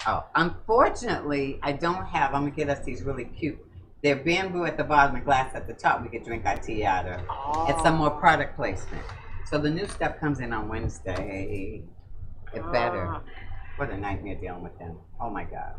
Oh, unfortunately, I don't have. I'm gonna get us these really cute. They're bamboo at the bottom and glass at the top. We could drink our tea out of. It's some more Oh. product placement. So the new stuff comes in on Wednesday. It better. What a nightmare dealing with them. Oh my God.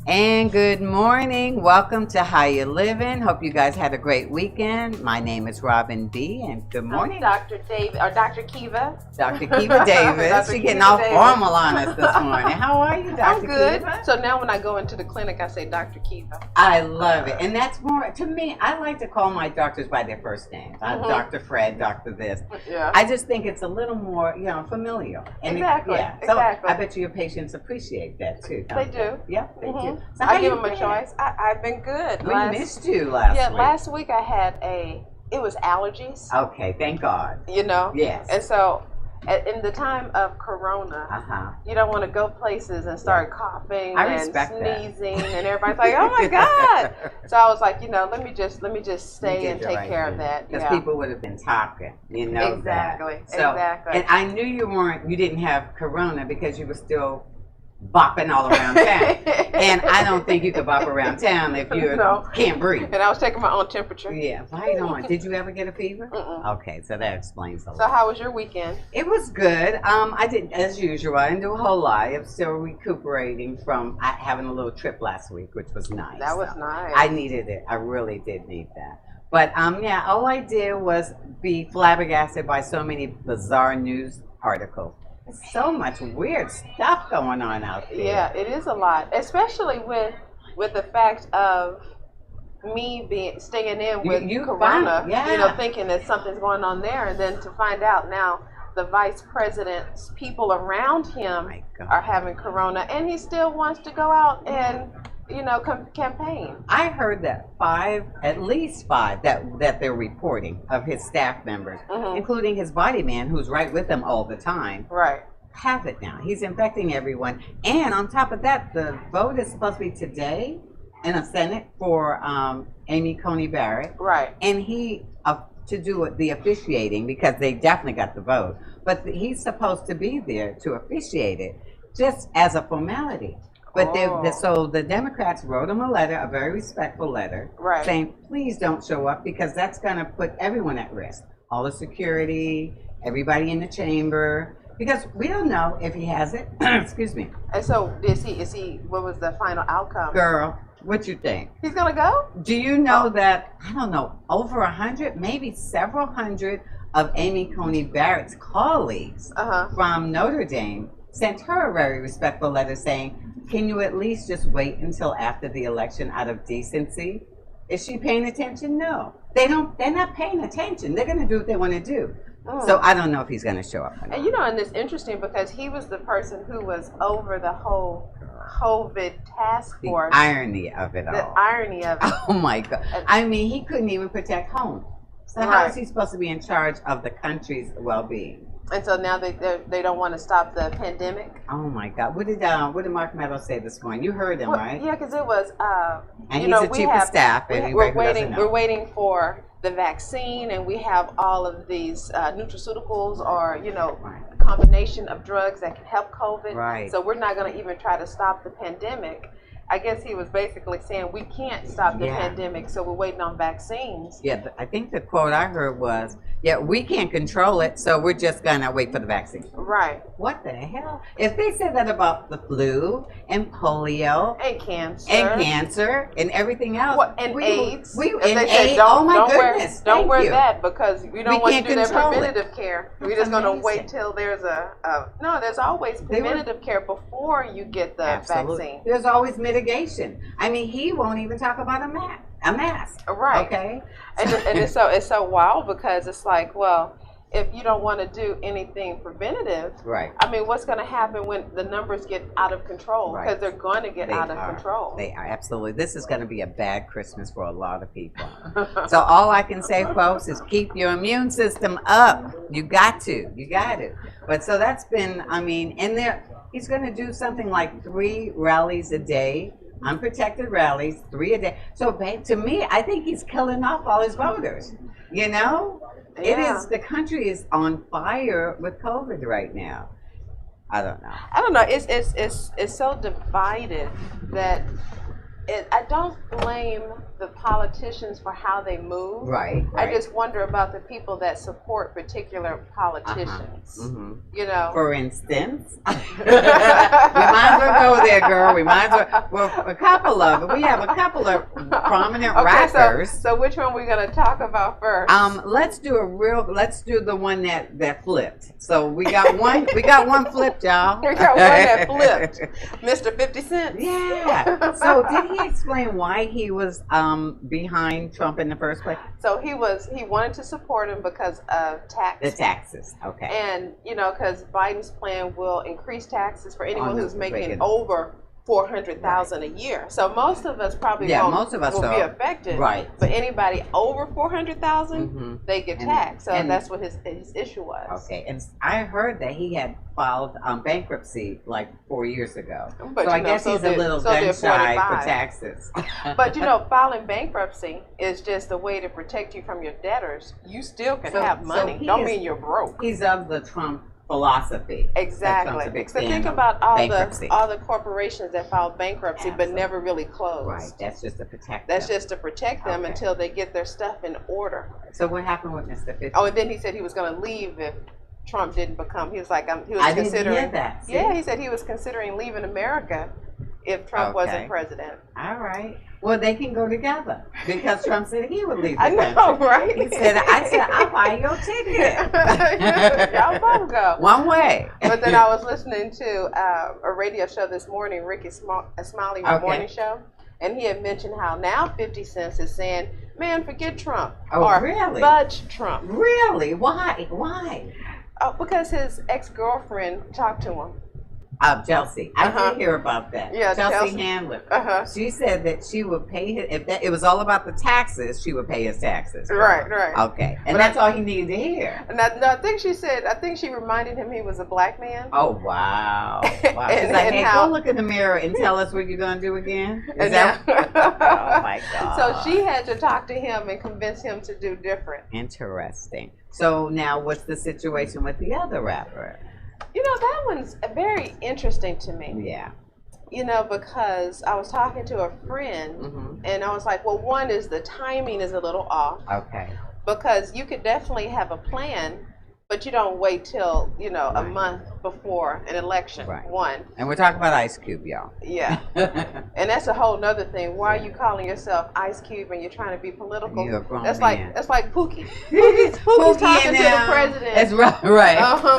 And good morning. Welcome to How You Livin. Hope you guys had a great weekend. My name is Robin B. And good morning, Dr. David or Dr. Kiva. Dr. Kiva Davis. Dr. She's getting Kiva all Davis. formal on us this morning. How are you, Dr. I'm good. Kiva? So now when I go into the clinic, I say Dr. Kiva. I love it. And that's more, to me, I like to call my doctors by their first names. I'm Dr. Fred, Dr. this. Yeah. I just think it's a little more, familiar. And Exactly. Yeah. So Exactly. I bet you your patients appreciate that too. They do. Yeah, they do. So I how give you them a been? choice. I've been good. We missed you last week. Last week I had it was allergies. Okay, thank God. Yes. And so in the time of Corona, you don't want to go places and start coughing and sneezing, and everybody's like, "Oh my God!" So I was like, let me just stay and take care of that. Because people would have been talking, Exactly. That. So, exactly. And I knew you didn't have Corona because you were still bopping all around town. And I don't think you could bop around town if you can't breathe. And I was taking my own temperature. Yeah, right on. Did you ever get a fever? Okay, so that explains a lot. So how was your weekend? It was good. I did, as usual, I didn't do a whole lot. I'm still recuperating from having a little trip last week, which was nice. That was nice. I needed it. I really did need that. But all I did was be flabbergasted by so many bizarre news articles. So much weird stuff going on out there. Yeah, it is a lot, especially with the fact of me staying in with Corona, thinking that something's going on there, and then to find out now the vice president's people around him are having Corona, and he still wants to go out and campaign. I heard that at least five that they're reporting of his staff members, including his body man who's right with them all the time. Right. Have it now. He's infecting everyone. And on top of that, the vote is supposed to be today in the Senate for Amy Coney Barrett. Right. And he to do the officiating because they definitely got the vote, but he's supposed to be there to officiate it just as a formality. But so the Democrats wrote him a letter, a very respectful letter, saying, please don't show up because that's going to put everyone at risk. All the security, everybody in the chamber, because we don't know if he has it. Excuse me. And so is he, what was the final outcome? Girl, what you think? He's going to go? Do you know that, I don't know, over 100, maybe several hundred of Amy Coney Barrett's colleagues from Notre Dame sent her a very respectful letter saying, can you at least just wait until after the election out of decency? Is she paying attention? No. They're not paying attention. They're going to do what they want to do. So I don't know if he's going to show up. And and it's interesting because he was the person who was over the whole COVID task force. The irony of it all. The irony of it. Oh my God. I mean, he couldn't even protect home. So how is he supposed to be in charge of the country's well-being? And so now they don't want to stop the pandemic. Oh my God! What did Mark Meadows say this morning? You heard him, right? Yeah, because it was. And he's the chief of staff. We're waiting for the vaccine, and we have all of these nutraceuticals or a combination of drugs that can help COVID. Right. So we're not going to even try to stop the pandemic. I guess he was basically saying we can't stop the pandemic, so we're waiting on vaccines. Yeah, I think the quote I heard was, we can't control it, so we're just going to wait for the vaccine. Right. What the hell? If they said that about the flu and polio and cancer and everything else. And AIDS. AIDS. Oh my goodness. Don't wear that because we don't want to do that preventative care. We're just going to wait till there's there's always preventative care before you get the vaccine. There's always mitigation. I mean, he won't even talk about a mask. Right. Okay. And it's so wild because it's like, well, if you don't want to do anything preventative, right? I mean, what's going to happen when the numbers get out of control? Because they're going to get out of control. They are, absolutely. This is going to be a bad Christmas for a lot of people. So all I can say, folks, is keep your immune system up. You got to. But so that's been, I mean, in there, he's going to do something like 3 rallies a day. Unprotected rallies, 3 a day. So to me, I think he's killing off all his voters. It is, the country is on fire with COVID right now. I don't know. It's so divided that I don't blame the politicians for how they move. Right. I just wonder about the people that support particular politicians. For instance, we might as well go there, girl. We might as well. Well, a couple of we have a couple of prominent rappers. So which one are we going to talk about first? Let's do the one that flipped. So we got one. We got one flipped, y'all. We got one that flipped. Mr. 50 Cent. Yeah. So did he explain why he was behind Trump in the first place? So he wanted to support him because of taxes. The taxes, okay. And because Biden's plan will increase taxes for anyone who's making over $400,000 a year. So most of us probably will be affected. Right. But anybody over $400,000, they get taxed. So that's what his issue was. Okay. And I heard that he had filed bankruptcy like 4 years ago. But so I guess he's a little gun shy for taxes. But filing bankruptcy is just a way to protect you from your debtors. You still can have money. Don't mean you're broke. He's of the Trump philosophy. Exactly. So think about all the corporations that filed bankruptcy but never really closed. Right. That's just to protect them. That's just to protect them until they get their stuff in order. So what happened with Mr. 50? Oh, and then he said he was going to leave if Trump didn't become. He was like, he was considering. Didn't hear that. See? Yeah, he said he was considering leaving America if Trump wasn't president. All right. Well, they can go together because Trump said he would leave the country. I know, right? He said, I'll buy your ticket. Y'all both go. One way. But then I was listening to a radio show this morning, Ricky Smiley morning show, and he had mentioned how now 50 Cent is saying, man, forget Trump. Oh, really? Fudge Trump. Really? Why? Because his ex-girlfriend talked to him. Chelsea. I did hear about that. Yeah, Chelsea Handler. She said that she would pay his, if that it was all about the taxes, she would pay his taxes. Right, right. Okay, and that's all he needed to hear. And I think she said, I think she reminded him he was a black man. Oh wow! Wow. She's like, hey, go look in the mirror and tell us what you're gonna do again. Is that? Oh my God! So she had to talk to him and convince him to do different. Interesting. So now, what's the situation with the other rapper? You know, that one's very interesting to me. Yeah. You know, because I was talking to a friend, and I was like, well, one is the timing is a little off. Okay. Because you could definitely have a plan, but you don't wait till, you know, a month before an election. Right. One. And we're talking about Ice Cube, y'all. Yeah. And that's a whole nother thing. Why are you calling yourself Ice Cube and you're trying to be political? You're a grown that's man. That's like Pookie. Pookie's talking to the president. That's right.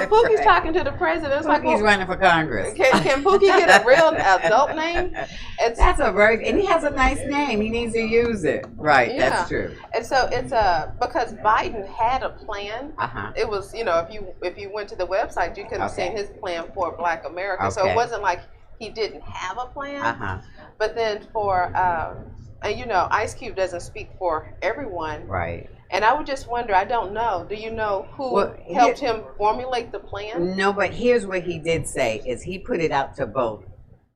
Pookie's talking to the president. It's like, he's running for Congress. Can Pookie get a real adult name? That's a very, and he has a nice name. He needs to use it. Right. Yeah. That's true. And so it's because Biden had a plan. It was, you know, if you went to the website, you could have seen his plan for Black America. So it wasn't like he didn't have a plan. But then for and you know, Ice Cube doesn't speak for everyone. Right. And I would just wonder, I don't know, do you know who helped him formulate the plan? No, but here's what he did say is he put it out to both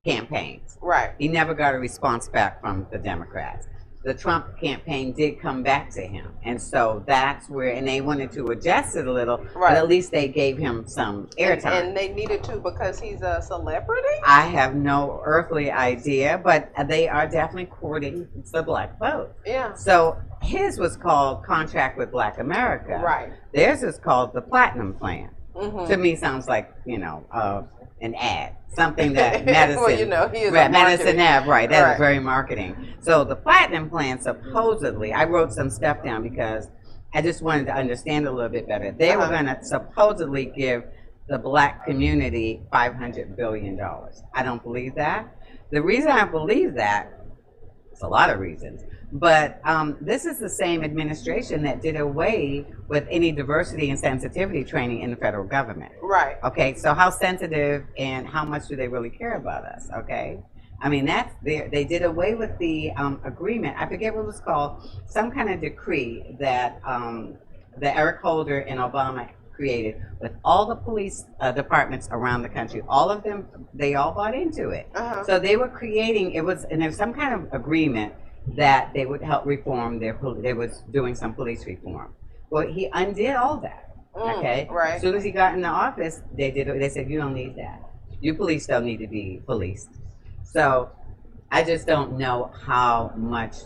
campaigns. Right. He never got a response back from the Democrats. The Trump campaign did come back to him. And so that's where, and they wanted to adjust it a little, but at least they gave him some airtime. And they needed to because he's a celebrity? I have no earthly idea, but they are definitely courting the black vote. Yeah. So his was called Contract with Black America. Right. Theirs is called the Platinum Plan. To me sounds like, you know, an ad. Something that Madison, well, you know, he is Madison Ave, right? That's very marketing. So the Platinum Plan, supposedly, I wrote some stuff down because I just wanted to understand a little bit better. They were going to supposedly give the black community $500 billion. I don't believe that. The reason I believe that, it's a lot of reasons, but this is the same administration that did away with any diversity and sensitivity training in the federal government. Right. Okay, so how sensitive and how much do they really care about us? Okay, I mean, they did away with the agreement. I forget what it was called, some kind of decree that Eric Holder and Obama created with all the police departments around the country. All of them, they all bought into it. So they were creating, and there was some kind of agreement that they would help reform they was doing some police reform. Well, he undid all that. Okay. Right. As soon as he got in the office, they said, you don't need that. You police don't need to be policed. So I just don't know how much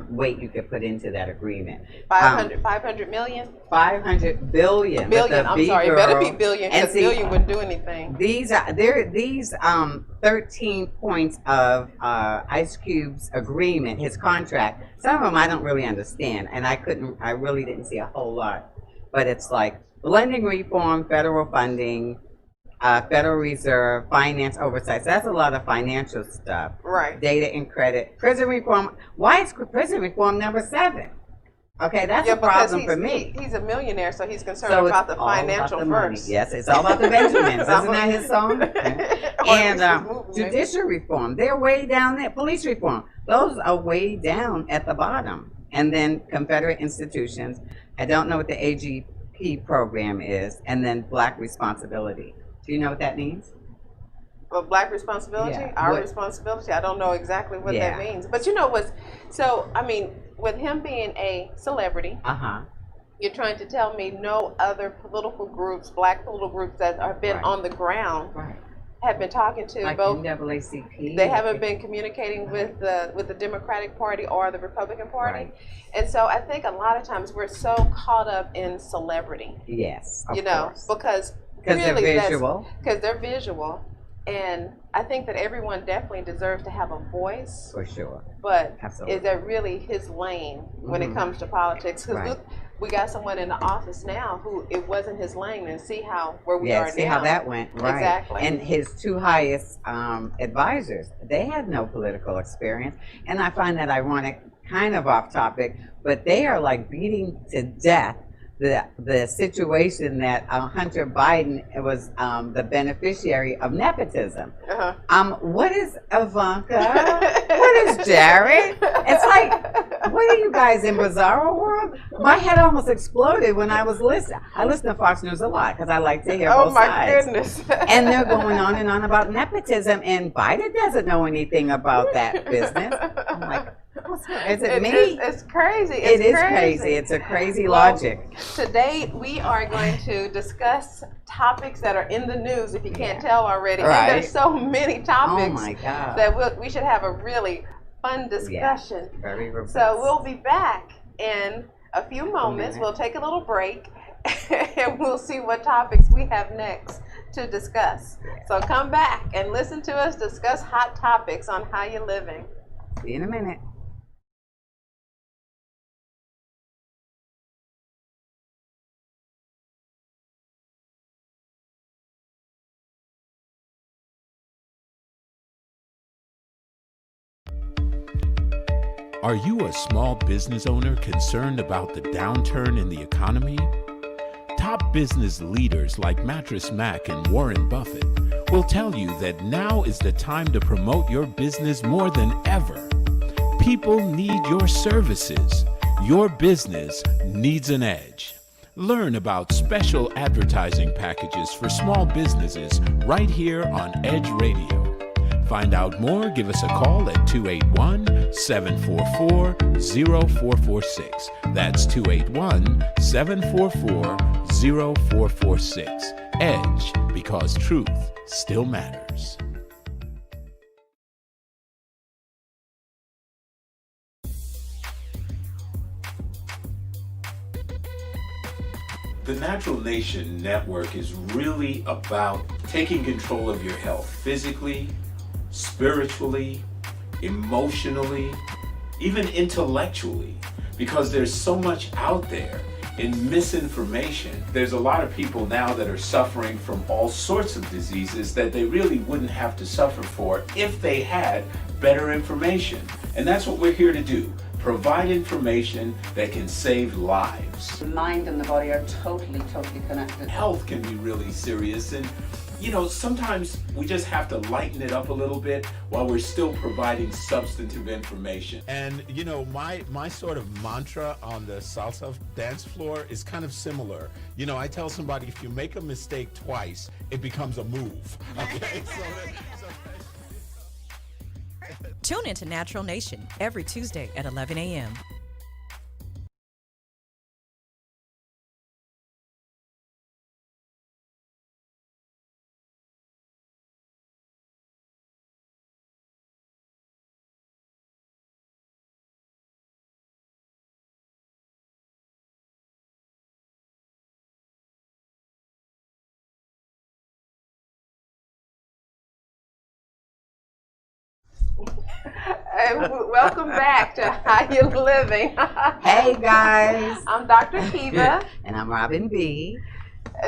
weight you could put into that agreement. 500 million? 500 billion. Billion. I'm sorry, it better be billion because billion wouldn't do anything. These 13 points of Ice Cube's agreement, his contract. Some of them I don't really understand, and I really didn't see a whole lot. But it's like blending reform, federal funding, Federal Reserve, finance oversight. So that's a lot of financial stuff. Right. Data and credit. Prison reform. Why is prison reform number 7? Okay, that's a problem for me. He's a millionaire, so he's concerned about the financial first. Money. Yes, it's all about the Benjamins. Isn't that his song? And judicial reform. They're way down there. Police reform. Those are way down at the bottom. And then Confederate institutions. I don't know what the AGP program is. And then black responsibility. Do you know what that means? Well, black responsibility? Yeah. Our responsibility? I don't know exactly what that means. But you know what's, so, I mean, with him being a celebrity, you're trying to tell me no other political groups, black political groups that have been on the ground have been talking to like both NAACP. They haven't been communicating with the Democratic Party or the Republican Party. And so I think a lot of times we're so caught up in celebrity. Yes, of course. Because really they're visual. Because they're visual. And I think that everyone definitely deserves to have a voice. For sure. But is that really his lane when it comes to politics? Because we got someone in the office now who it wasn't his lane, and see where we are now. See how that went. Right. Exactly. And his 2 highest advisors, they had no political experience. And I find that ironic, kind of off topic, but they are like beating to death the situation that Hunter Biden was the beneficiary of nepotism. What is Ivanka? What is Jared? It's like, what are you guys in Bizarro World? My head almost exploded when I was listening. I listen to Fox News a lot because I like to hear both sides. Oh my goodness! And they're going on and on about nepotism, and Biden doesn't know anything about that business. I'm like, is it me? It's crazy. It is crazy. It's a crazy logic. Today we are going to discuss topics that are in the news, if you can't tell already. Right. And there's so many topics that we should have a really fun discussion. Yeah, very robust. So we'll be back in a few moments. We'll take a little break and we'll see what topics we have next to discuss. So come back and listen to us discuss hot topics on How You Living. See you in a minute. Are you a small business owner concerned about the downturn in the economy? Top business leaders like Mattress Mac and Warren Buffett will tell you that now is the time to promote your business more than ever. People need your services. Your business needs an edge. Learn about special advertising packages for small businesses right here on Edge Radio. Find out more, give us a call at 281-744-0446. That's 281-744-0446. Edge, because truth still matters. The Natural Nation Network is really about taking control of your health physically, spiritually, emotionally, even intellectually, because there's so much out there in misinformation. There's a lot of people now that are suffering from all sorts of diseases that they really wouldn't have to suffer for if they had better information. And that's what we're here to do. Provide information that can save lives. The mind and the body are totally connected. Health can be really serious, and sometimes we just have to lighten it up a little bit while we're still providing substantive information. And my sort of mantra on the salsa dance floor is kind of similar. I tell somebody, if you make a mistake twice, it becomes a move. Okay? Tune into Natural Nation every Tuesday at 11 a.m. Welcome back to How You Living. Hey guys. I'm Dr. Kiva. And I'm Robin B.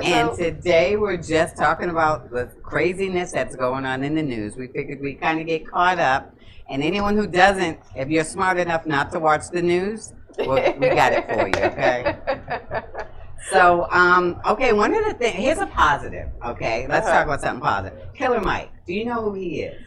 And today we're just talking about the craziness that's going on in the news. We figured we'd kind of get caught up. And anyone who doesn't, if you're smart enough not to watch the news, we got it for you, okay? So, okay, one of the things, here's a positive, okay? Let's talk about something positive. Killer Mike, do you know who he is?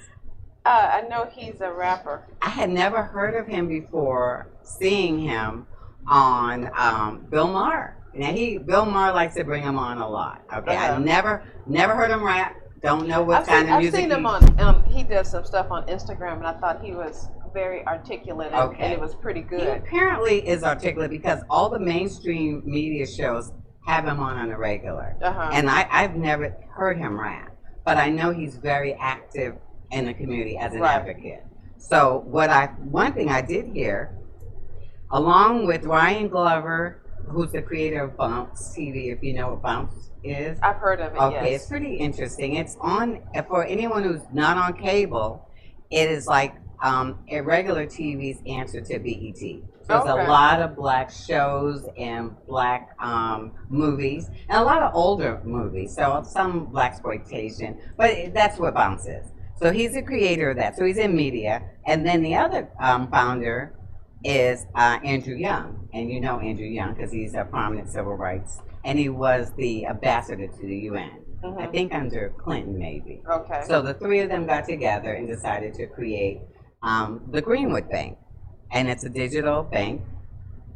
I know he's a rapper. I had never heard of him before seeing him on Bill Maher. Now Bill Maher likes to bring him on a lot. Okay, I never heard him rap. Don't know what kind of music. I've seen him on. He does some stuff on Instagram, and I thought he was very articulate, and it was pretty good. He apparently is articulate because all the mainstream media shows have him on a regular, and I've never heard him rap, but I know he's very active in the community as an advocate. So one thing I did hear, along with Ryan Glover, who's the creator of Bounce TV, if you know what Bounce is. I've heard of it, Okay, it's pretty interesting. It's on, for anyone who's not on cable, it is like a regular TV's answer to BET. So there's a lot of black shows and black movies, and a lot of older movies, so some blaxploitation, but that's what Bounce is. So he's the creator of that. So he's in media. And then the other founder is Andrew Young. And you know Andrew Young because he's a prominent civil rights, and he was the ambassador to the UN. I think under Clinton, maybe. Okay. So the three of them got together and decided to create the Greenwood Bank. And it's a digital bank.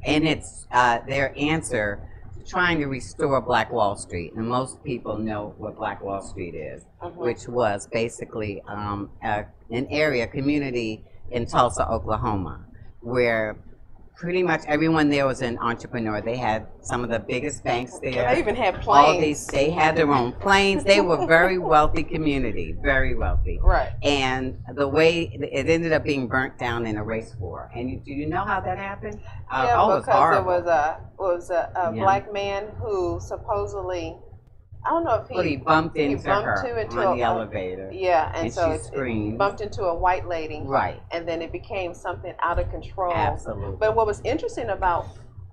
And it's their answer to trying to restore Black Wall Street. And most people know what Black Wall Street is, which was basically an area, community in Tulsa, Oklahoma, where pretty much everyone there was an entrepreneur. They had some of the biggest banks there. They even had planes. All these, they had their own planes. They were a very wealthy community, very wealthy. Right. And the way it ended up being burnt down in a race war. And do you know how that happened? Yeah, because it was a black man who supposedly, I don't know if he bumped into her on the elevator. Yeah, and so she screamed. It bumped into a white lady. Right. And then it became something out of control. Absolutely. But what was interesting about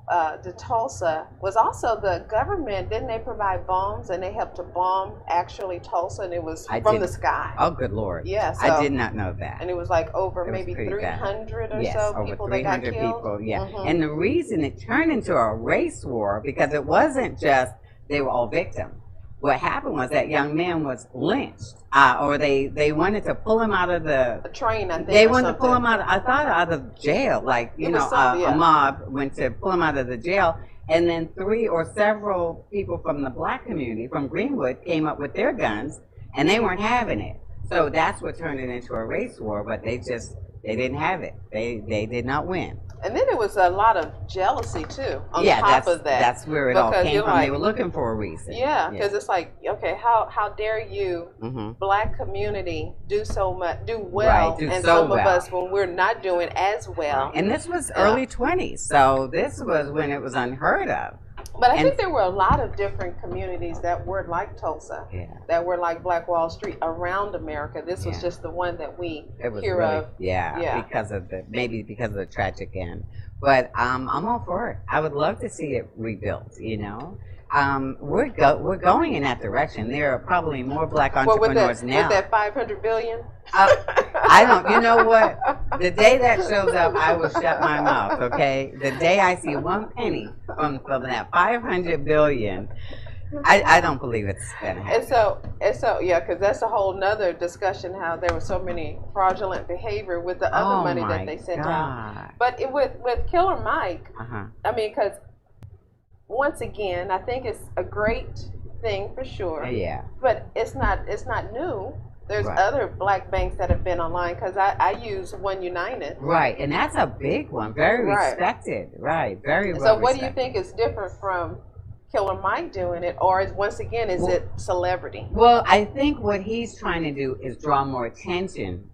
the Tulsa was also the government, didn't they provide bombs, and they helped to bomb actually Tulsa, and it was from the sky. Oh, good Lord. Yeah, so, I did not know that. And it was like over maybe 300 or so people that got killed. People, yeah. And the reason it turned into a race war, because it wasn't just they were all victims. What happened was that young man was lynched, or they wanted to pull him out of the train. I think they wanted to pull him out. I thought out of jail, like a mob went to pull him out of the jail, and then three or several people from the black community from Greenwood came up with their guns, and they weren't having it. So that's what turned it into a race war. But they didn't have it. They did not win. And then there was a lot of jealousy too on top of that. That's where it all came from. They were looking for a reason. Yeah, because it's like, okay, how dare you, black community, do well, and some of us when we're not doing as well. And this was early 20s, so this was when it was unheard of. But I think there were a lot of different communities that were like Tulsa, that were like Black Wall Street around America. This was just the one that we hear of. Yeah, because of the tragic end. But I'm all for it. I would love to see it rebuilt. You know, we're going in that direction. There are probably more black entrepreneurs now. With that 500 billion. I don't. You know what? The day that shows up, I will shut my mouth. Okay. The day I see one penny from that 500 billion, I don't believe it's gonna happen. And so, yeah, because that's a whole nother discussion. How there was so many fraudulent behavior with the other money that they sent out. But with Killer Mike, I mean, because once again, I think it's a great thing for sure. Yeah. But it's not new. There's other black banks that have been online, because I use One United. Right, and that's a big one, very respected. Right, very well. So, what do you think is different from Killer Mike doing it, or is it celebrity? Well, I think what he's trying to do is draw more attention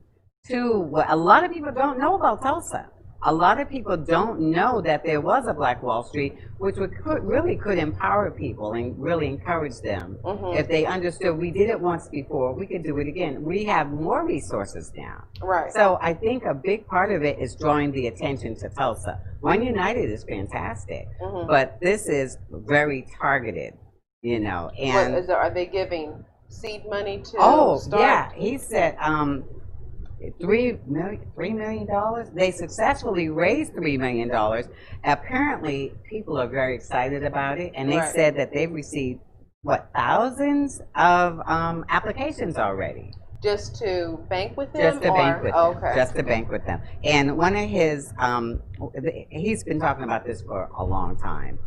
to what a lot of people don't know about Tulsa. A lot of people don't know that there was a Black Wall Street, which could empower people and really encourage them. If they understood we did it once before, we could do it again. We have more resources now. Right. So I think a big part of it is drawing the attention to Tulsa. One United is fantastic, but this is very targeted, you know. And are they giving seed money to start? Yeah, he said $3 million. They successfully raised $3 million. Apparently, people are very excited about it, and they said that they've received thousands of applications already. Just to bank with them? Just to bank with them. Just to bank with them. And one of his, he's been talking about this for a long time.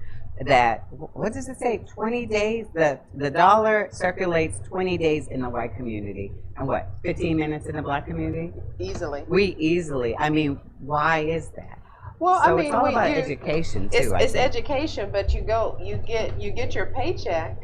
That, what does it say, 20 days? The dollar circulates 20 days in the white community, and 15 minutes in the black community? Easily. I mean, why is that? Well, so it's all about education too. It's education, but you get your paycheck,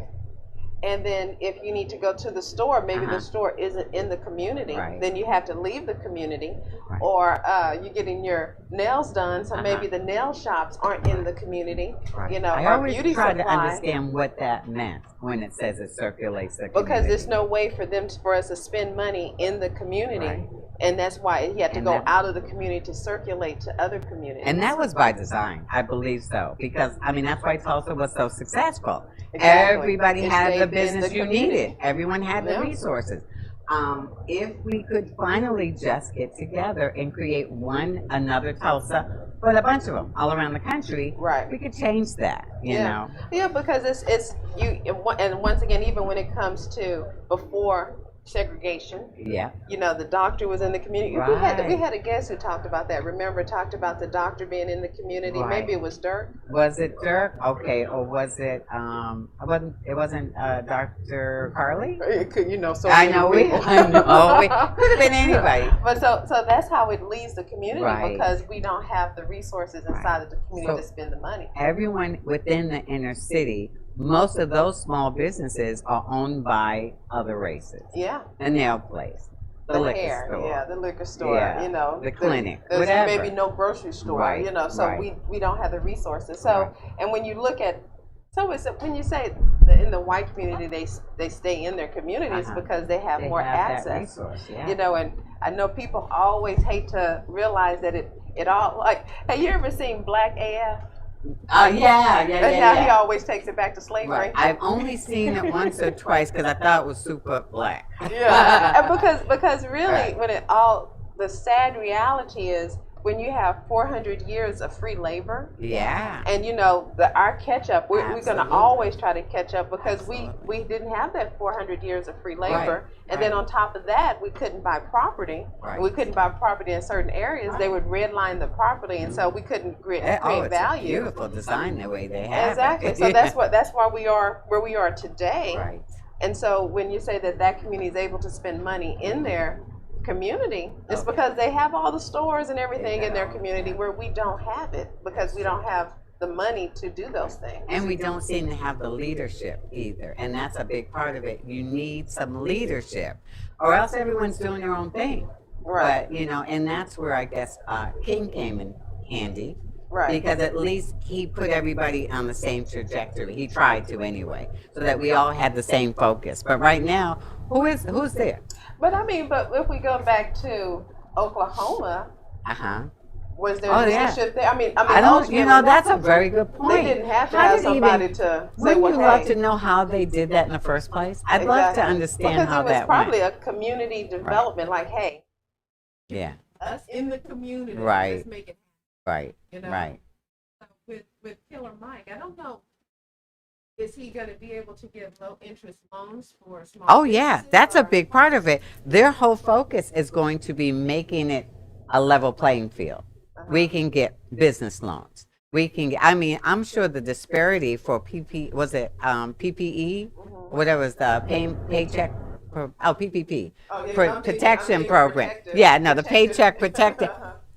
and then if you need to go to the store, maybe the store isn't in the community, then you have to leave the community, or you're getting your nails done, so maybe the nail shops aren't in the community, you know, I or always beauty try supply. to understand what that meant when it says it circulates the community. Because there's no way for us to spend money in the community, and that's why he had to go out of the community to circulate to other communities. And that was by design, I believe so, because I mean that's why Tulsa was so successful. Exactly. Everybody had the business you needed. Everyone had the resources. If we could finally just get together and create another Tulsa, but a bunch of them all around the country, right, we could change that, you know. Yeah, because it's you, and once again, even when it comes to before segregation. Yeah. You know, the doctor was in the community. Right. We had a guest who talked about that. Remember, talked about the doctor being in the community. Right. Maybe it was Dirk. Was it Dirk? Okay, or was it? It wasn't Dr. Carly. It could, you know, so I know it could have been anybody. But so that's how it leaves the community, right. Because we don't have the resources inside right. of the community to spend the money. Everyone within the inner city. Most of those small businesses are owned by other races. Yeah. The nail place, the liquor hair, store. yeah, the liquor store, you know. The clinic, there's whatever. maybe no grocery store, right. you know, so right. we don't have the resources. So, right. and when you look at, when you say in the white community, they stay in their communities because they have more access. That resource, yeah. You know, and I know people always hate to realize that it all, like, have you ever seen Black AF? Yeah. And how he always takes it back to slavery. Right. I've only seen it once or twice because I thought it was super black. Yeah, and because really, right. The sad reality is when you have 400 years of free labor. Yeah. And you know, our catch up, we're going to always try to catch up because we didn't have that 400 years of free labor. Right. And then on top of that, we couldn't buy property. Right. We couldn't buy property in certain areas. They would redline the property, and so we couldn't create value. It's a beautiful design the way they have exactly. it. So that's why we are where we are today. Right. And so when you say that community is able to spend money in their community, it's because they have all the stores and everything in their community where we don't have it because we don't have the money to do those things. And we don't seem to have the leadership either. And that's a big part of it. You need some leadership or else everyone's doing their own thing. Right. But, you know, and that's where I guess King came in handy. Right. Because at least he put everybody on the same trajectory. He tried to anyway, so that we all had the same focus. But right now, who's there? But I mean, if we go back to Oklahoma, was there leadership there? I mean, I don't. You know, that's a very good point. They didn't have to have somebody to say, Wouldn't you love to know how they did that in the first place? I'd love to understand how that went. Because it was probably a community development, like, hey, us in the community, right? Let's make it happen. Right. You know? Right. So with Killer Mike, I don't know. Is he going to be able to give low interest loans for small? Oh yeah, that's a big part of it. Their whole focus is going to be making it a level playing field. We can get business loans. We can get, I mean, I'm sure the disparity for PPE, whatever was the paycheck, PPP, protection program. Yeah, no, the paycheck protected.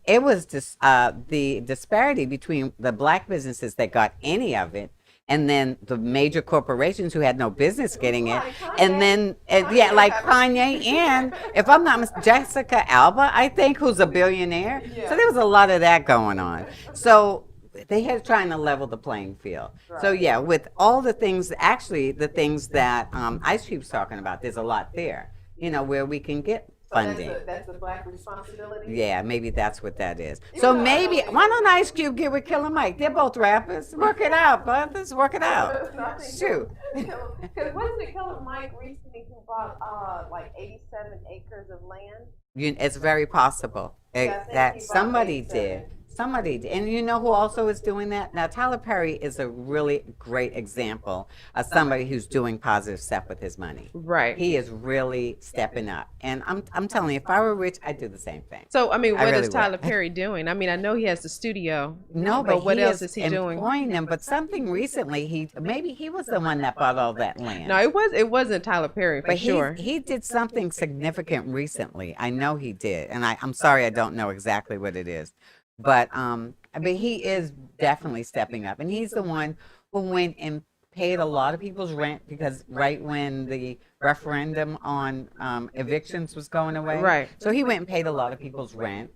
It was just the disparity between the black businesses that got any of it and then the major corporations who had no business getting it. And then, like Kanye and, if I'm not mistaken, Jessica Alba, I think, who's a billionaire. Yeah. So there was a lot of that going on. So they had trying to level the playing field. Right. So yeah, with all the things, actually the things that Ice Cube's talking about, there's a lot there, you know, where we can get funding. That's a black responsibility. Yeah, maybe that's what that is. So maybe why don't Ice Cube get with Killer Mike? They're both rappers. Work it out, bud. Let's work it out. Shoot. Because wasn't it Killer Mike recently who bought like 87 acres of land? It's very possible that somebody did. Somebody did. And you know who also is doing that? Now, Tyler Perry is a really great example of somebody who's doing positive stuff with his money. Right. He is really stepping up. And I'm telling you, if I were rich, I'd do the same thing. So, I mean, what is Tyler Perry doing? I mean, I know he has the studio. No, but what else is he doing? Employing them, but something recently, maybe he was the one that bought all that land. No, it wasn't Tyler Perry, for sure. He did something significant recently. I know he did. And I'm sorry I don't know exactly what it is. But he is definitely stepping up, and he's the one who went and paid a lot of people's rent because right when the referendum on evictions was going away, right? So he went and paid a lot of people's rent.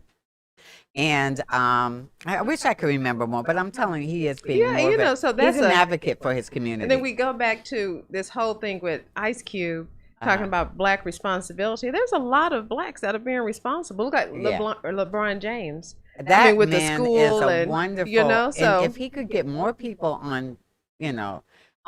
And I wish I could remember more, but I'm telling you, he is being so that's he's an advocate for his community. And then we go back to this whole thing with Ice Cube. Talking about black responsibility, there's a lot of blacks that are being responsible. Look at LeBron James. That with man the school is a and wonderful. So and if he could get more people on,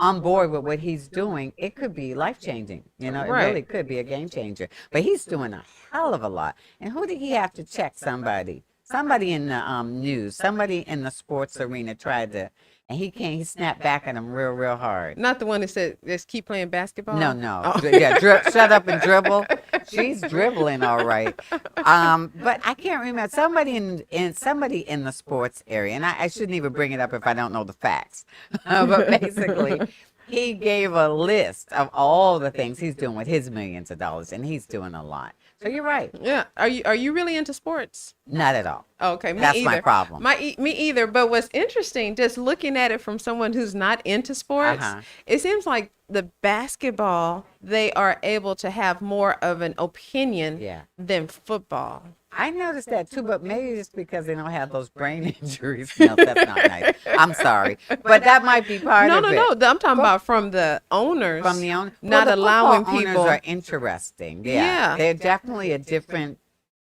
on board with what he's doing, it could be life changing. You know, it Right. really could be a game changer. But he's doing a hell of a lot. And who did he have to check? Somebody. Somebody in the news, somebody in the sports arena tried to, and he snapped back at him real hard. Not the one that said, just keep playing basketball? No. Oh. Yeah, shut up and dribble. She's dribbling all right. But I can't remember. Somebody in the sports area, and I shouldn't even bring it up if I don't know the facts. But basically, he gave a list of all the things he's doing with his millions of dollars, and he's doing a lot. So you're right. Yeah. Are you really into sports? Not at all. Okay, me That's either. my problem. Me either. But what's interesting, just looking at it from someone who's not into sports, it seems like the basketball, they are able to have more of an opinion than football. I noticed that too, but maybe it's because they don't have those brain injuries. No, that's not nice. I'm sorry, but that might be part of it. No. I'm talking about from the owners. From the owner, not the allowing football people. Owners are interesting. Yeah, they're definitely a different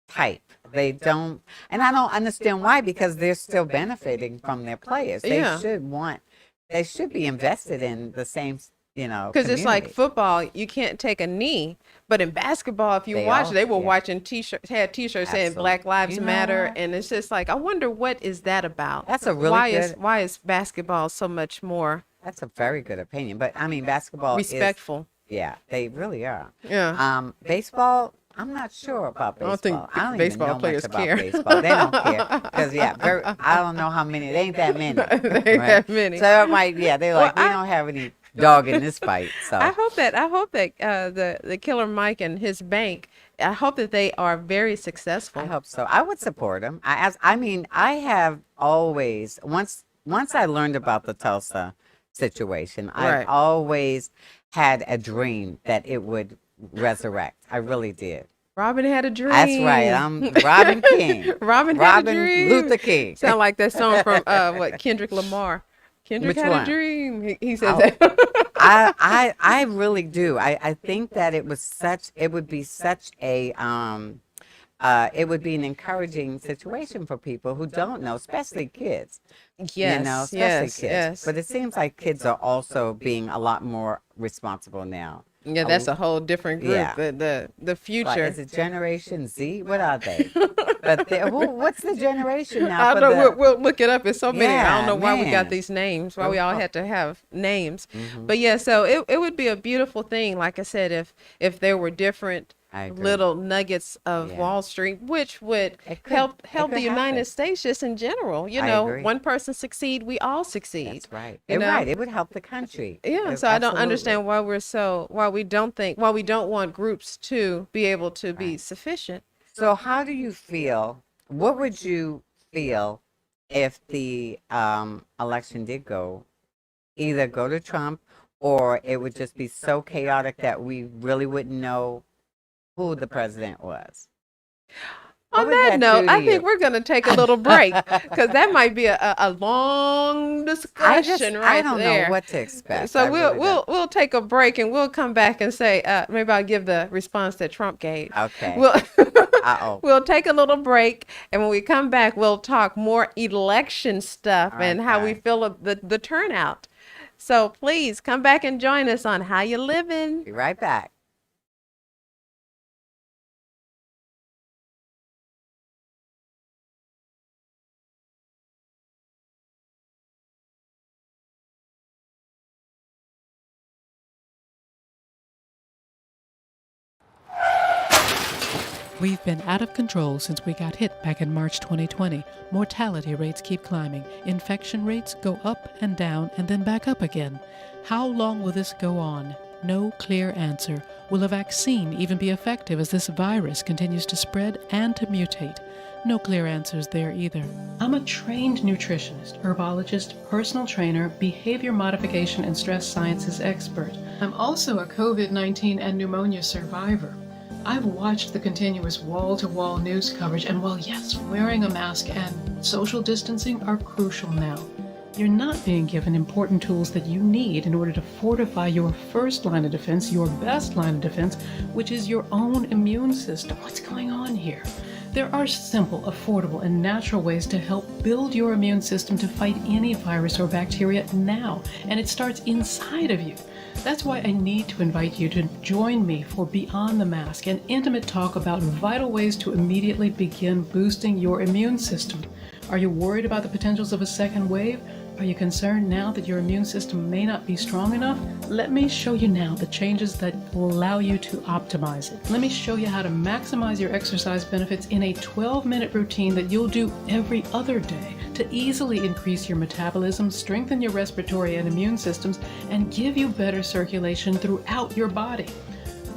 type. They don't, and I don't understand why, because they're still benefiting from their players. They should be invested in the same. Because it's like football, you can't take a knee, but in basketball, if you watch, they were watching T-shirts, had T-shirts saying Black Lives Matter, and it's just like, I wonder what is that about? That's a really why is basketball so much more? That's a very good opinion, but I mean, basketball respectful. They really are. Yeah. Baseball, I'm not sure about baseball. I don't think baseball even know players much care. about baseball. They don't care because I don't know how many. It ain't that many. That many. So it might they're like, we don't have any dog in this fight. So I hope that the Killer Mike and his bank, I hope that they are very successful. I hope so. I would support him. I have always once I learned about the Tulsa situation, I've always had a dream that it would resurrect. I really did. Robin had a dream. That's right. I'm Robin King. Robin had a dream. Luther King. Sound like that song from Kendrick Lamar. Kendrick Which had one? a dream. He says that. I really do. I think that it would be such a it would be an encouraging situation for people who don't know, especially kids. Yes, especially kids. Yes. But it seems like kids are also being a lot more responsible now. Yeah, that's a whole different group. Yeah. The future. Like, is it Generation Z? What are they? But what's the generation now? I don't know. We'll look it up. It's so many. I don't know why we got man. these names. Why we all had to have names. But yeah, so it would be a beautiful thing. Like I said, if there were different little nuggets of Wall Street, which would help the United States just in general. One person succeed, we all succeed. That's right. Right. It would help the country. Yeah. So I don't understand why we don't want groups to be able to be sufficient. So how do you feel? What would you feel if the election did either go to Trump, or it would just be so chaotic that we really wouldn't know who the president was? On that note, I think we're going to take a little break, because that might be a long discussion I don't know what to expect. So we'll take a break, and we'll come back and say, maybe I'll give the response that Trump gave. Okay. We'll take a little break, and when we come back, we'll talk more election stuff and how we feel the turnout. So please come back and join us on How You Livin'. Be right back. We've been out of control since we got hit back in March 2020. Mortality rates keep climbing. Infection rates go up and down and then back up again. How long will this go on? No clear answer. Will a vaccine even be effective as this virus continues to spread and to mutate? No clear answers there either. I'm a trained nutritionist, herbologist, personal trainer, behavior modification and stress sciences expert. I'm also a COVID-19 and pneumonia survivor. I've watched the continuous wall-to-wall news coverage, and while yes, wearing a mask and social distancing are crucial now, you're not being given important tools that you need in order to fortify your first line of defense, your best line of defense, which is your own immune system. What's going on here? There are simple, affordable, and natural ways to help build your immune system to fight any virus or bacteria now, and it starts inside of you. That's why I need to invite you to join me for Beyond the Mask, an intimate talk about vital ways to immediately begin boosting your immune system. Are you worried about the potentials of a second wave? Are you concerned now that your immune system may not be strong enough? Let me show you now the changes that will allow you to optimize it. Let me show you how to maximize your exercise benefits in a 12-minute routine that you'll do every other day to easily increase your metabolism, strengthen your respiratory and immune systems, and give you better circulation throughout your body.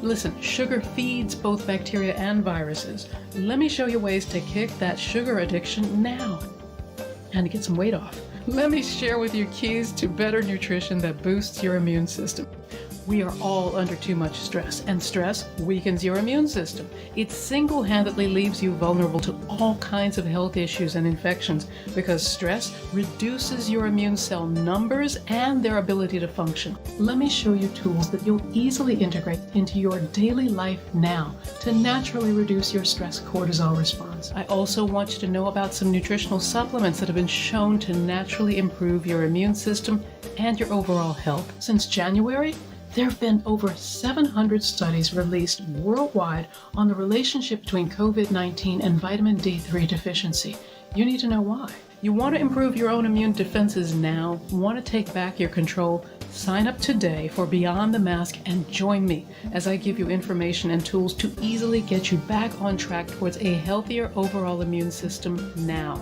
Listen, sugar feeds both bacteria and viruses. Let me show you ways to kick that sugar addiction now and to get some weight off. Let me share with you keys to better nutrition that boosts your immune system. We are all under too much stress, and stress weakens your immune system. It single-handedly leaves you vulnerable to all kinds of health issues and infections because stress reduces your immune cell numbers and their ability to function. Let me show you tools that you'll easily integrate into your daily life now to naturally reduce your stress cortisol response. I also want you to know about some nutritional supplements that have been shown to naturally improve your immune system and your overall health. Since January, there have been over 700 studies released worldwide on the relationship between COVID-19 and vitamin D3 deficiency. You need to know why. You want to improve your own immune defenses now, want to take back your control? Sign up today for Beyond the Mask and join me as I give you information and tools to easily get you back on track towards a healthier overall immune system now.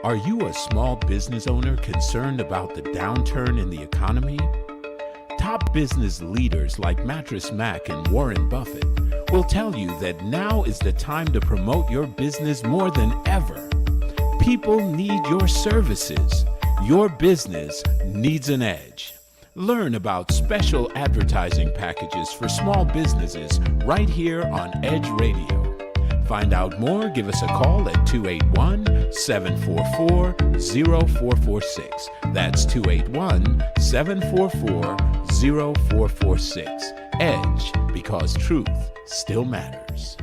Are you a small business owner concerned about the downturn in the economy? Top business leaders like Mattress Mac and Warren Buffett will tell you that now is the time to promote your business more than ever. People need your services. Your business needs an edge. Learn about special advertising packages for small businesses right here on Edge Radio. Find out more, give us a call at 281-744-0446. That's 281-744-0446. Edge, because truth still matters.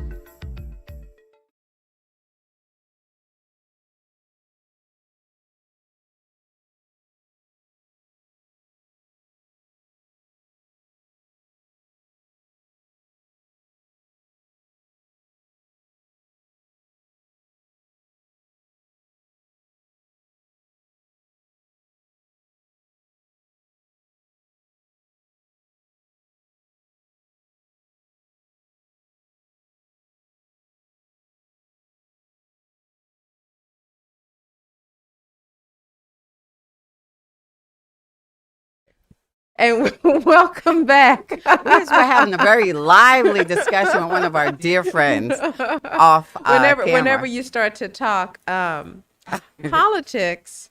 And welcome back. Yes, we're having a very lively discussion with one of our dear friends off camera. Whenever you start to talk politics,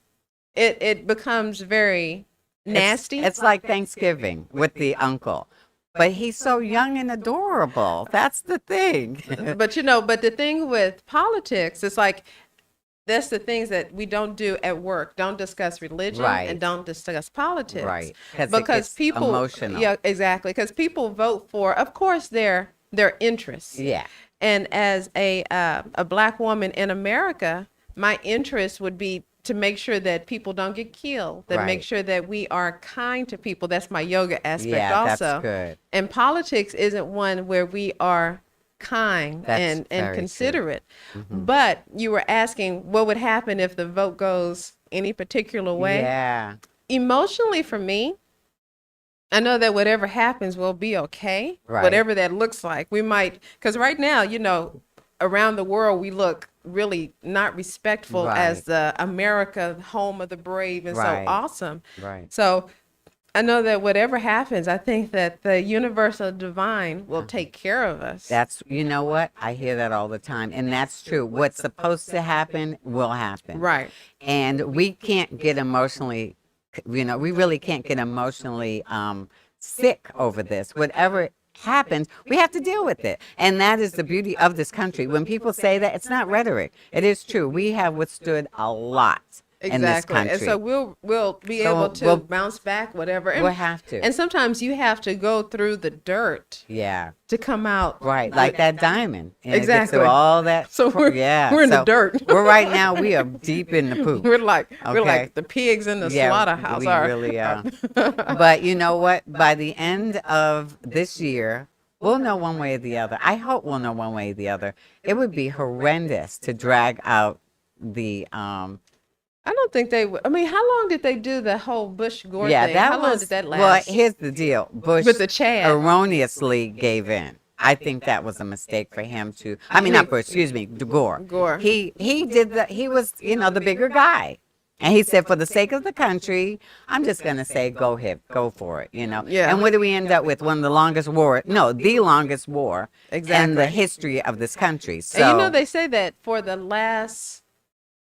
it becomes very nasty. It's like Thanksgiving with the uncle. But he's so young and adorable. That's the thing. But the thing with politics is like, that's the things that we don't do at work. Don't discuss religion, Right. and don't discuss politics. Right. Because people, emotional. yeah, exactly. Because people vote for, of course, their interests. Yeah. And as a black woman in America, my interest would be to make sure that people don't get killed, that Right. make sure that we are kind to people. That's my yoga aspect Yeah, also. that's good. And politics isn't one where we are kind That's and very true. considerate. But you were asking what would happen if the vote goes any particular way. Yeah. Emotionally for me, I know that whatever happens will be okay. Right. Whatever that looks like. We might, because right now, around the world, we look really not respectful Right. as the America, home of the brave, and Right. so awesome. Right. So I know that whatever happens, I think that the universal divine will take care of us. That's, you know what? I hear that all the time. And that's true. What's supposed to happen will happen. Right. And we can't get emotionally we really can't get emotionally sick over this. Whatever happens, we have to deal with it. And that is the beauty of this country. When people say that, it's not rhetoric. It is true. We have withstood a lot in this Exactly. country. And so we'll be So able to we'll- bounce back, whatever. And, We'll have to. And sometimes you have to go through the dirt Yeah. to come out. Right, like that diamond. And it gets Exactly. through all that. So we're in the dirt. We're right now. We are deep in the poop. We're like Okay. the pigs in the Yeah, slaughterhouse we are. really are. But you know what? By the end of this year, we'll know one way or the other. I hope we'll know one way or the other. It would be horrendous to drag out the I don't think they would. I mean, how long did they do the whole Bush Gore yeah, thing? that How was long did that well. last? Here's the deal: Bush With the Chad. erroneously gave in. I think that was a mistake for him to. I mean, not Bush. Excuse me, Gore. Gore. He did the. He was the bigger guy, and he said, for the sake of the country, I'm just gonna say, go ahead, go for it. Yeah. And what do we end up with? One of the longest war. No, the longest war in Exactly. the history of this country. So And they say that for the last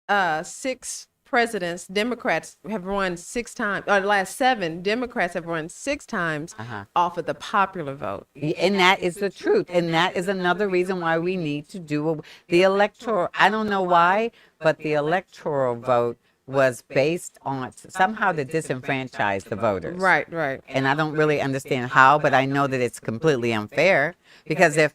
6 presidents, Democrats have run 6 times, or the last 7, Democrats have run 6 times off of the popular vote. And that is the truth. And that is another reason why we need to do the electoral. I don't know why, but the electoral vote was based on somehow to disenfranchise the voters. Right, right. And I don't really understand how, but I know that it's completely unfair because if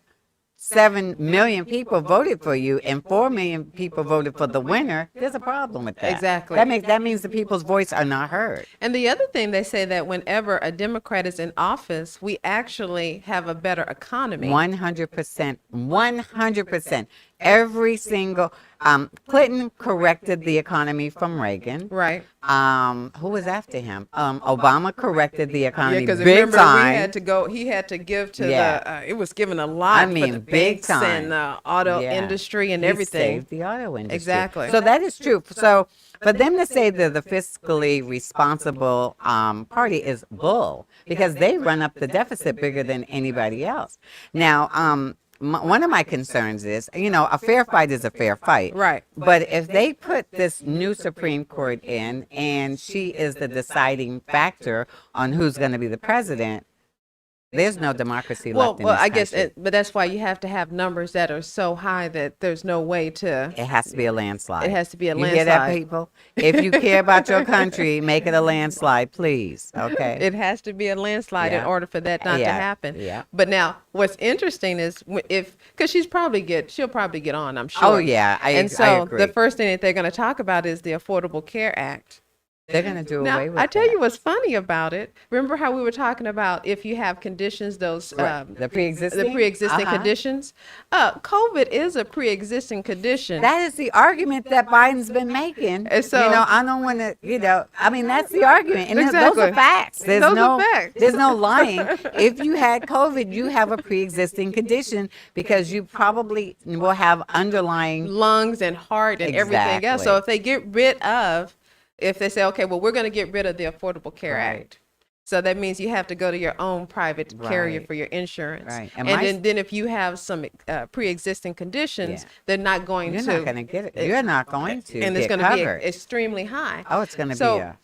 7 million people voted for you and 4 million people voted for the winner, there's a problem with that. Exactly. That means the people's voice are not heard. And the other thing, they say that whenever a Democrat is in office, we actually have a better economy. 100%. 100%. Every single Clinton corrected the economy from Reagan. Right. Who was after him? Obama corrected the Yeah, economy because big remember time. he had to give to Yeah. it was given a lot I mean, for the big banks time. and the auto Yeah. industry and He everything. saved the auto industry. Exactly. So that is true. So for them to say they're the fiscally responsible party is bull because they run up the deficit bigger than anybody else. Now, one of my concerns is, a fair fight is a fair fight. Right. But if they put this new Supreme Court in and she is the deciding factor on who's going to be the president, there's no democracy left in this I guess, country. but that's why you have to have numbers that are so high that there's no way to. It has to be a landslide. It has to be a You hear that, landslide. people? If you care about your country, make it a landslide, please. Okay. It has to be a landslide in Yeah. order for that not to Yeah. happen. Yeah. But now, what's interesting is because she'll probably get on, I'm sure. Oh, yeah. I agree. The first thing that they're going to talk about is the Affordable Care Act. They're going to do Now, away with I tell that. you what's funny about it. Remember how we were talking about if you have conditions, those The pre-existing? the pre-existing Uh-huh. conditions. COVID is a pre-existing condition. That is the argument that Biden's been making. And so- I don't want to, I mean, that's the argument. And those Exactly. are facts. There's Those no, are facts. There's no lying. If you had COVID, you have a pre-existing condition because you probably will have underlying. Lungs and heart and everything else. So if they get rid of, if they say, okay, well, we're going to get rid of the Affordable Care Right. Act. So that means you have to go to your own private carrier Right. for your insurance. Right. And, And then if you have some pre-existing conditions, Yeah. they're not going You're to. not going to get it. You're not going to And it's get going to be covered. extremely high. Oh, it's going to So- be a.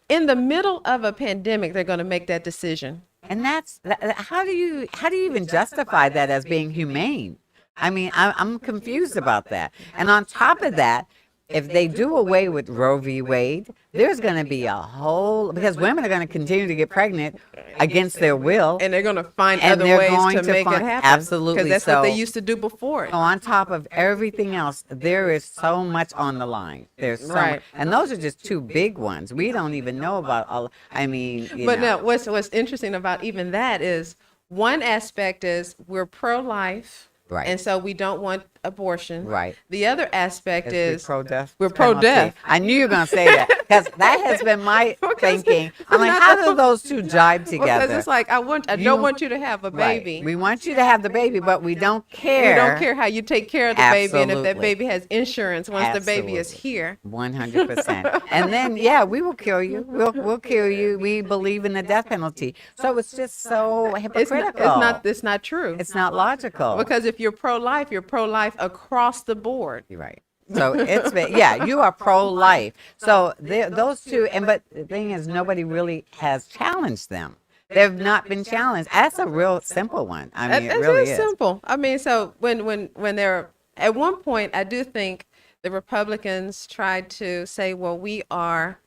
In the middle of a pandemic, they're going to make that decision. And how do you even justify that as being humane? I mean, I'm confused about that. And on top of that, if they do away with Roe v. Wade, there's going to be a whole, because women are going to continue to get pregnant against their will. And they're going to find And other they're ways going to to make it find- happen. absolutely. Because that's what they So- used to do before. So on top of everything else, there is so much on the line. There's so Right. much, and those are just 2 big ones. We don't even know about all. I mean, But now, what's interesting about even that is one aspect is we're pro-life, Right. and so we don't want abortion. Right. The other aspect is pro-death. we're pro-death. I knew you were going to say that because that has been my thinking. I'm like, how do those 2 jibe together? Because it's like I don't You- want you to have a Right. baby. We want you to have the baby, but we don't care. We don't care how you take care of the baby, and if that Absolutely. baby has insurance once the baby is Absolutely. here. 100%. And then, yeah, we will kill you. We'll kill you. We believe in the death penalty. So it's just so hypocritical. It's not true. It's not logical. Because if you're pro-life across the board. You're right. So it's been, yeah, you are pro-life. So those two, but the thing is, nobody really has challenged them. They've not been challenged. That's a real simple one. I mean, it really is simple. I mean, so when they're at one point, I do think the Republicans tried to say, well, we are,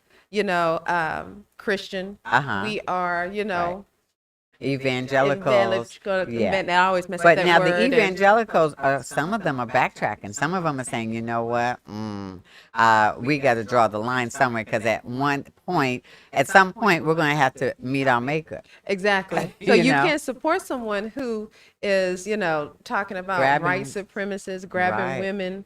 Christian. We are, evangelicals. Yeah. I always mess up But that now word. the evangelicals, some of them are backtracking. Some of them are saying, you know what, we got to draw the line somewhere because at some point, we're going to have to meet our maker. Exactly. So you can't support someone who is, talking about white supremacists, grabbing women,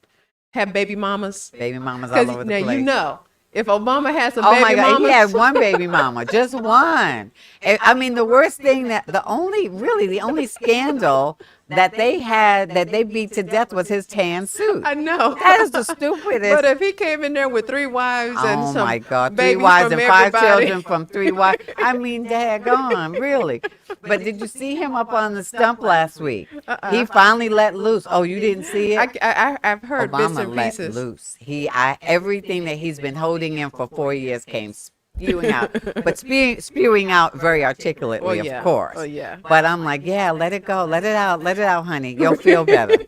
have baby mamas. Baby mamas all over the place. Now, if Obama has some oh baby my God, mamas. he had one baby mama, just one. I mean, the worst thing the only scandal that they beat to death was his tan suit. I know. That is the stupidest. But if he came in there with 3 wives and some my God, 3 babies wives from and 5 everybody. children from 3 wives. I mean, daggone, really. But did you see him up on the stump last week? He finally let loose. Oh, you didn't see it? I've heard Obama bits and let pieces. loose. Everything that he's been holding in for 4 years came spewing out, but spewing out very articulately, of course. Oh, yeah. But I'm like, yeah, let it go, let it out, honey. You'll feel better.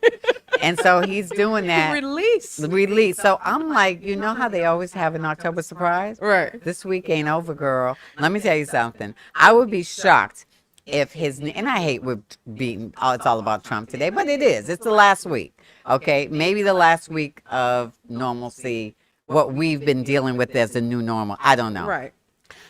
And so he's doing that. Release. So I'm like, you know how they always have an October surprise? Right. This week ain't over, girl. Let me tell you something. I would be shocked if and I hate we're beating, it's all about Trump today, but it is. It's the last week. Okay. Maybe the last week of normalcy, what we've been dealing with as a new normal. I don't know. Right.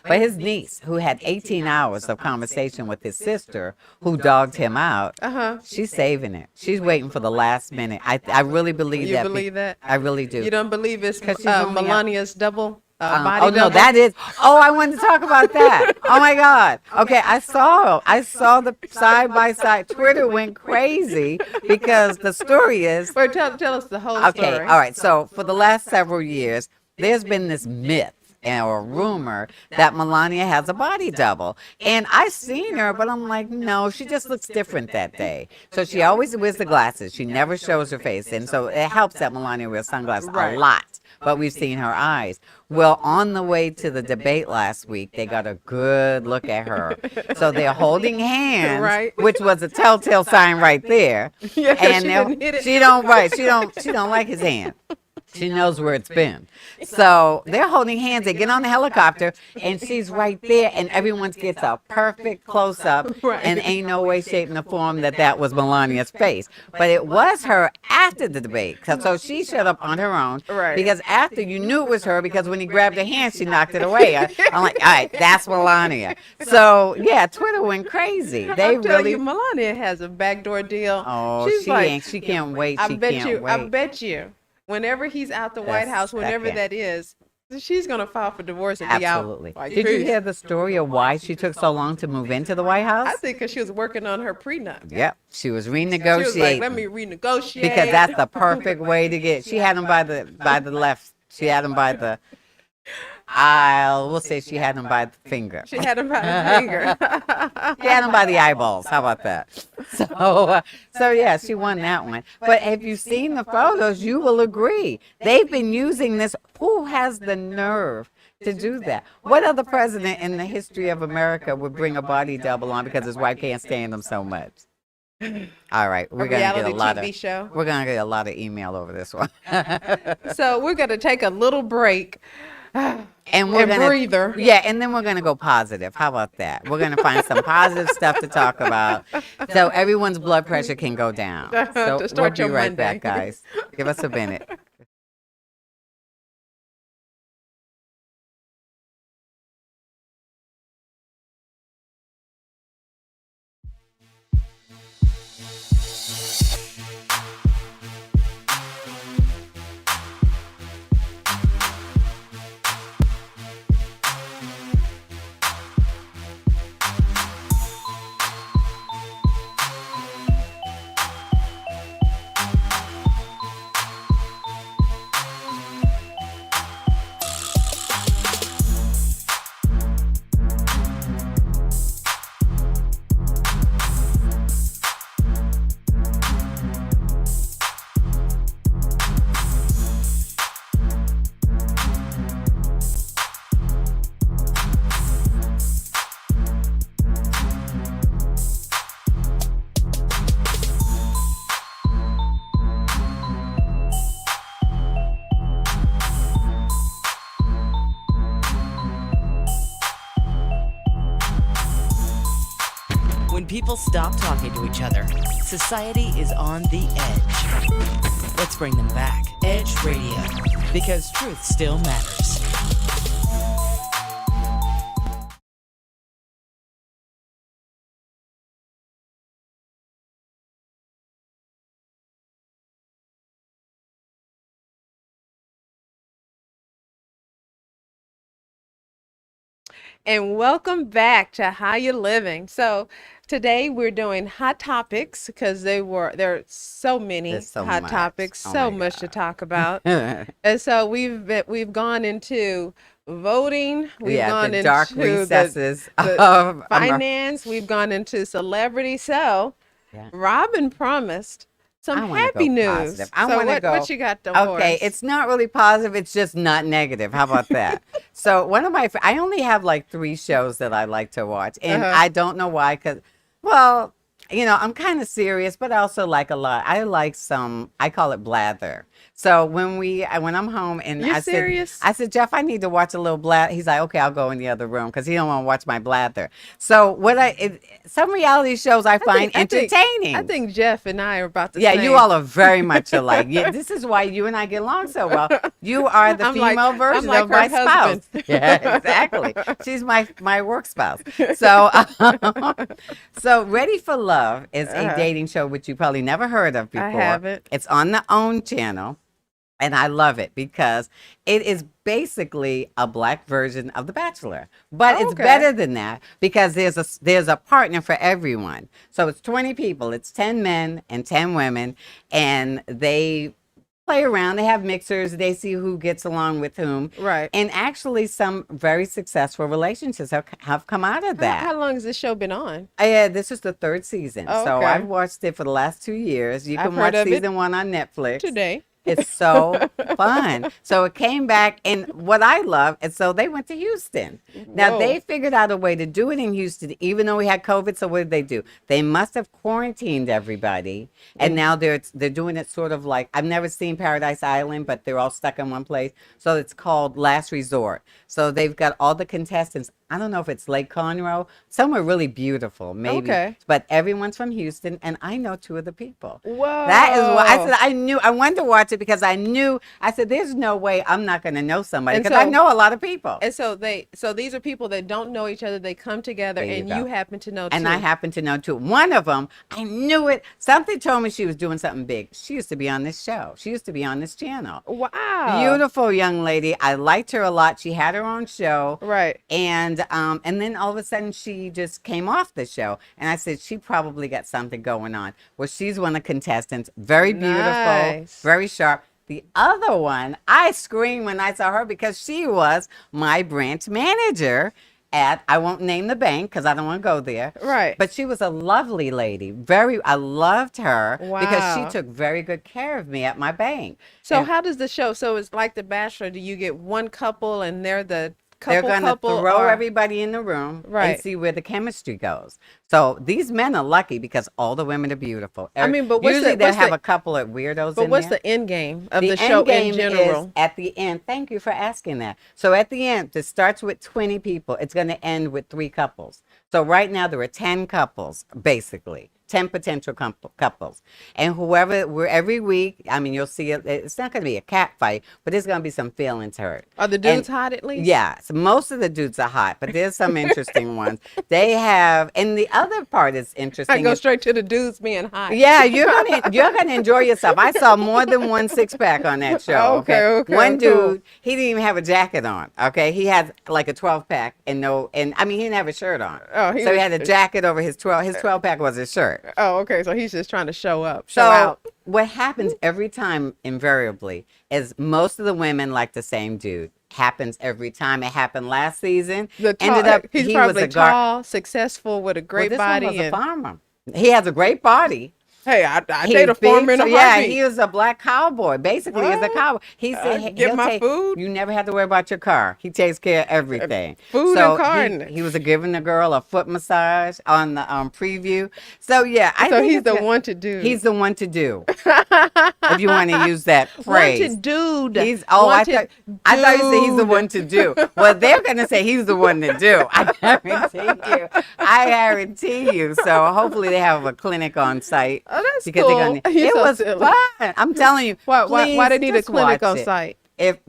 But his niece, who had 18 hours of conversation with his sister, who dogged him out, she's saving it. She's waiting for the last minute. I really believe that. You believe that? I really do. You don't believe it's Melania's double body oh, no, double? that is. Oh, I wanted to talk about that. Oh, my God. Okay, I saw the side-by-side. Twitter went crazy because the story is. Wait, tell us the whole story. Okay, all right. So for the last several years, there's been this myth or rumor that Melania has a body double. And I seen her, but I'm like, no, she just looks different that day. So she always wears the glasses. She never shows her face. And so it helps that Melania wears sunglasses a lot. But we've seen her eyes. Well, on the way to the debate last week, they got a good look at her. So they're holding hands, which was a telltale sign right there. Yeah, and she don't like his hand. She knows where it's been. So they're holding hands. They get on the helicopter, and she's right there, and everyone gets a perfect close-up, and ain't no way, shape, nor form that was Melania's face. But it was her after the debate. So she shut up on her own, because after you knew it was her, because when he grabbed her hand, she knocked it away. I'm like, all right, that's Melania. So, yeah, Twitter went crazy. They really. Melania has a backdoor deal. Oh, she can't wait. I bet you. Whenever he's out the White House, whenever that is, she's going to file for divorce and be out. Absolutely. Did you hear the story of why she took so long to move into the White House? I think because she was working on her prenup. Yep. She was renegotiating. She was like, let me renegotiate. Because that's the perfect way to get. She had him by the left. She had him by the. We'll say she had him by the finger. She had him by the finger. She had him by the eyeballs. How about that? So yeah, she won that one. But if you've seen the photos, you will agree. They've been using this. Who has the nerve to do that? What other president in the history of America would bring a body double on because his wife can't stand him so much? All right, we're gonna get a lot of email over this one. So we're gonna take a little break. And we're gonna breather. Yeah, and then we're gonna go positive. How about that? We're gonna find some positive stuff to talk about, so everyone's blood pressure can go down. So we'll be right back, guys. Give us a minute. people stop talking to each other. Society is on the edge. Let's bring them back. Edge Radio, because truth still matters. And welcome back to How You Living. So today we're doing hot topics because there are so many hot topics, so much to talk about. And so we've gone into voting, we've gone the into dark recesses the of finance, we've gone into celebrity. So Robin promised some happy news. Positive. I want to go. What you got for us? Okay, it's not really positive. It's just not negative. How about that? So I only have like 3 shows that I like to watch, and I don't know why. Cause, well, I'm kind of serious, but I also like a lot. I like I call it blather. So when I'm home and I said, Jeff, I need to watch a little blather. He's like, okay, I'll go in the other room because he don't want to watch my blather. So some reality shows I find entertaining. I think Jeff and I are about the same. Yeah, you all are very much alike. Yeah, this is why you and I get along so well. You are the female version of my spouse. Yeah, exactly. She's my work spouse. So, so Ready for Love is a dating show which you probably never heard of before. I haven't. It's on the OWN channel. And I love it because it is basically a black version of The Bachelor. But it's better than that because there's a partner for everyone. So it's 20 people. It's 10 men and 10 women. And they play around. They have mixers. They see who gets along with whom. Right. And actually some very successful relationships have come out of that. How long has this show been on? This is the 3rd season. So I've watched it for the last 2 years. You can watch season 1 on Netflix. Today. It's so fun. So it came back, and what I love is so they went to Houston. Now they figured out a way to do it in Houston, even though we had COVID. So what did they do? They must have quarantined everybody, and now they're doing it sort of like, I've never seen Paradise Island, but they're all stuck in one place. So it's called Last Resort. So they've got all the contestants. I don't know if it's Lake Conroe, somewhere really beautiful, maybe. But everyone's from Houston, and I know 2 of the people. Whoa. That is what I said. I wanted to watch it because I said, there's no way I'm not going to know somebody because I know a lot of people. And so these are people that don't know each other. They come together, and you happen to know 2. And I happen to know 2. One of them, I knew it. Something told me she was doing something big. She used to be on this show. She used to be on this channel. Wow. Beautiful young lady. I liked her a lot. She had her own show. Right. And then all of a sudden she just came off the show. And I said, she probably got something going on. Well, she's one of the contestants. Very beautiful, very sharp. The other one, I screamed when I saw her because she was my branch manager at, I won't name the bank because I don't want to go there. Right. But she was a lovely lady. I loved her because she took very good care of me at my bank. So how does the show, so it's like The Bachelor, do you get one couple and they're the they're going to throw everybody in the room and see where the chemistry goes. So these men are lucky because all the women are beautiful. I mean, but usually they have a couple of weirdos. But what's the end game of the show in general? Is at the end. Thank you for asking that. So at the end, it starts with 20 people. It's going to end with 3 couples. So right now there are 10 couples, basically. 10 potential couples. And every week, I mean, you'll see it. It's not going to be a cat fight, but there's going to be some feelings hurt. Are the dudes hot at least? Yeah. So most of the dudes are hot, but there's some interesting ones. They have, and the other part is interesting. I go straight to the dudes being hot. Yeah, you're gonna enjoy yourself. I saw more than one 6-pack on that show. Okay. One dude, he didn't even have a jacket on. Okay, he had like a 12-pack and I mean, he didn't have a shirt on. Oh, so he had a jacket over his 12. His 12-pack was his shirt. Oh, okay. So he's just trying to show out. What happens every time, invariably, is most of the women like the same dude. Happens every time. It happened last season. He's probably tall, successful, with a great body. One was a farmer. He has a great body. Hey, I date a farmer in a yeah, heartbeat. he was a black cowboy. Basically, he's a cowboy. He said get my food. You never have to worry about your car. He takes care of everything. Food and car. He was giving the girl a foot massage on the preview. So yeah, I think he's the one to do. He's the one to do. If you want to use that phrase. Wanted dude. I thought you said he's the one to do. Well, they're gonna say he's the one to do. I guarantee you. So hopefully they have a clinic on site. Oh, that's cool. It was fun. I'm telling you. Why they need a clinic on site?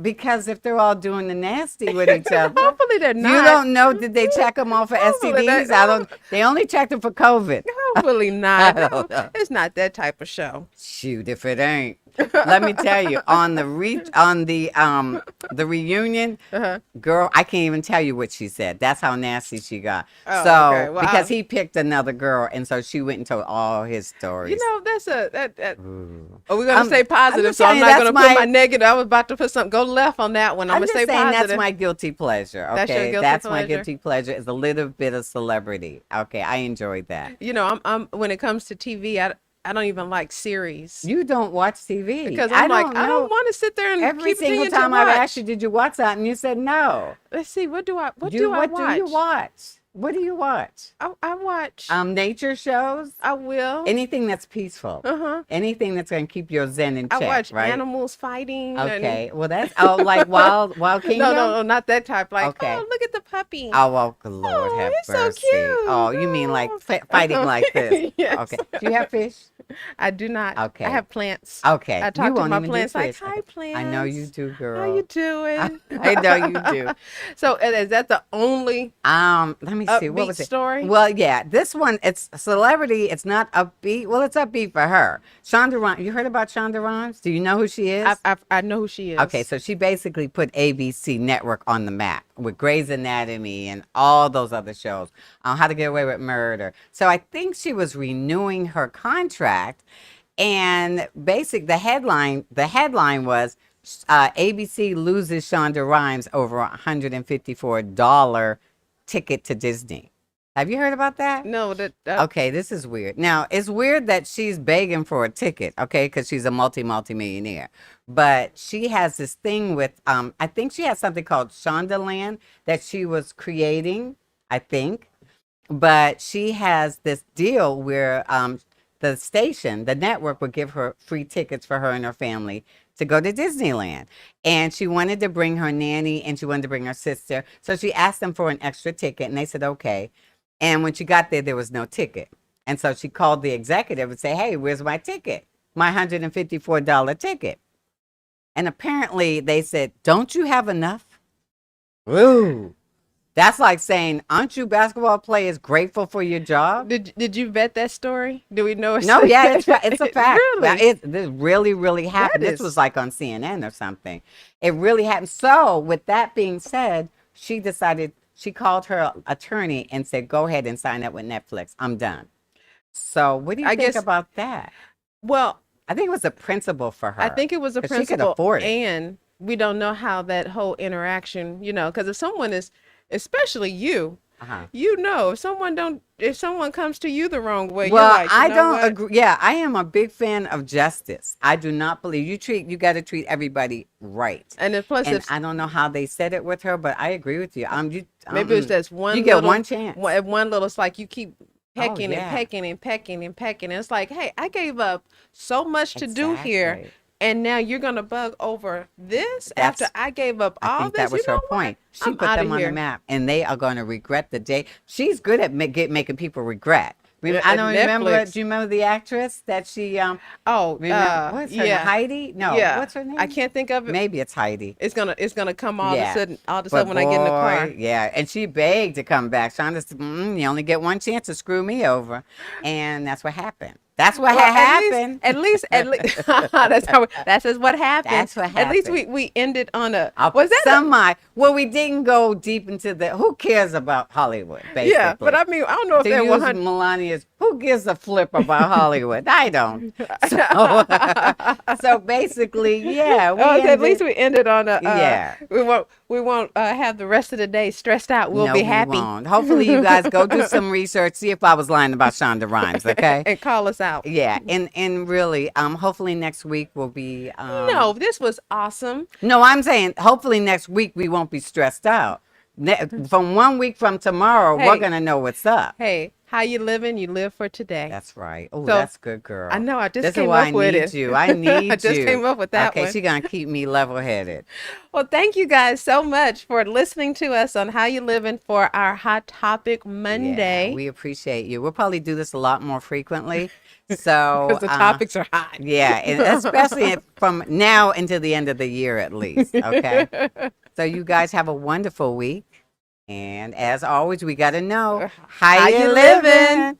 Because if they're all doing the nasty with each other, hopefully they're not. You don't know, did they check them all for STDs? They only checked them for COVID. Hopefully not. It's not that type of show. Shoot, if it ain't. Let me tell you, on the reunion, girl, I can't even tell you what she said. That's how nasty she got. Because he picked another girl, and so she went and told all his stories. You know, we're gonna say positive, so I'm not gonna put my negative. I was about to put something. Go left on that one. I'm gonna say positive. That's my guilty pleasure. Okay, that's my guilty pleasure. Is a little bit of celebrity. Okay, I enjoyed that. You know, I'm when it comes to TV, I don't even like series. You don't watch TV because I don't want to sit there and every single time I've asked you, did you watch that? And you said no. Let's see, what do I watch? What do you watch? What do you watch? I watch nature shows. I will. Anything that's peaceful. Anything that's going to keep your zen in check. I watch right? animals fighting. Okay. Well, that's like Wild Kingdom. No, not that type. Like, oh, look at the puppy. Oh, well, Lord have mercy. So cute. Oh, you mean like fighting like this? Yes. Okay. Do you have fish? I do not. Okay. I have plants. Okay. I talk to my plants like, hi, plants. I know you do, girl. How you doing? I know you do. So is that the only let me see. What was it? Story? Well, yeah. This one, it's celebrity. It's not upbeat. Well, it's upbeat for her. Shonda Rhimes. You heard about Shonda Rhimes? Do you know who she is? I know who she is. Okay, so she basically put ABC Network on the map with Grey's Anatomy and all those other shows. How to Get Away with Murder. So I think she was renewing her contract, and the headline was ABC loses Shonda Rhimes over $154 ticket to Disney. Have you heard about that? No. Okay, this is weird. Now, it's weird that she's begging for a ticket, okay, because she's a multi-millionaire. But she has this thing with, I think she has something called Shondaland that she was creating, I think. But she has this deal where the station, the network, would give her free tickets for her and her family to go to Disneyland. And she wanted to bring her nanny and she wanted to bring her sister. So she asked them for an extra ticket and they said, okay. And when she got there was no ticket. And so she called the executive and said, hey, where's my ticket? My $154 ticket. And apparently they said, don't you have enough? Ooh. That's like saying, aren't you basketball players grateful for your job? Did you vet that story? Do we know? No, yeah, it's a fact. Really? This really happened. This was like on CNN or something. It really happened. So with that being said, she called her attorney and said, go ahead and sign up with Netflix. I'm done. So what do you think about that? Well, I think it was a principle for her. I think it was a principle. She could afford it. And we don't know how that whole interaction, because if someone is, especially you, if someone comes to you the wrong way, well, you're like, I don't agree. Yeah, I am a big fan of justice. I do not believe you got to treat everybody right. And then plus, I don't know how they said it with her, but I agree with you. Maybe it's just one. You get one chance. One little. It's like you keep pecking and pecking and pecking and pecking. And it's like, hey, I gave up so much to do here. And now you're going to bug over this after I gave up all this? I think that was her point. She put them on the map, and they are going to regret the day. She's good at making people regret. I don't remember. Do you remember the actress that she? What's her name? Heidi? No, what's her name? I can't think of it. Maybe it's Heidi. It's gonna come all of a sudden when I get in the car. Yeah, and she begged to come back. Shonda said, "You only get one chance to screw me over," and that's what happened. That's what happened. At least that's what happened. That's what happened. At least we ended on a. Well, we didn't go deep into who cares about Hollywood, basically. Yeah, but I mean, I don't know if to that use Melania's Who gives a flip about Hollywood? I don't. So, so basically, yeah. At least we ended on a. Yeah. We won't have the rest of the day stressed out. We'll be happy. We won't. Hopefully, you guys go do some research. See if I was lying about Shonda Rhimes. Okay. And call us out. Yeah, and really, hopefully next week will be. No, this was awesome. No, I'm saying hopefully next week we won't be stressed out. From 1 week from tomorrow, we're gonna know what's up. Hey, how you living? You live for today. That's right. Oh, that's good, girl. I know. I just this came is why up with it. I need you. I need I just you. came up with that one. Okay, she's gonna keep me level-headed. Well, thank you guys so much for listening to us on How You Living for our Hot Topic Monday. Yeah, we appreciate you. We'll probably do this a lot more frequently. So because the topics are hot. Yeah, and especially from now until the end of the year at least. Okay. So you guys have a wonderful week. And as always, we got to know how you living.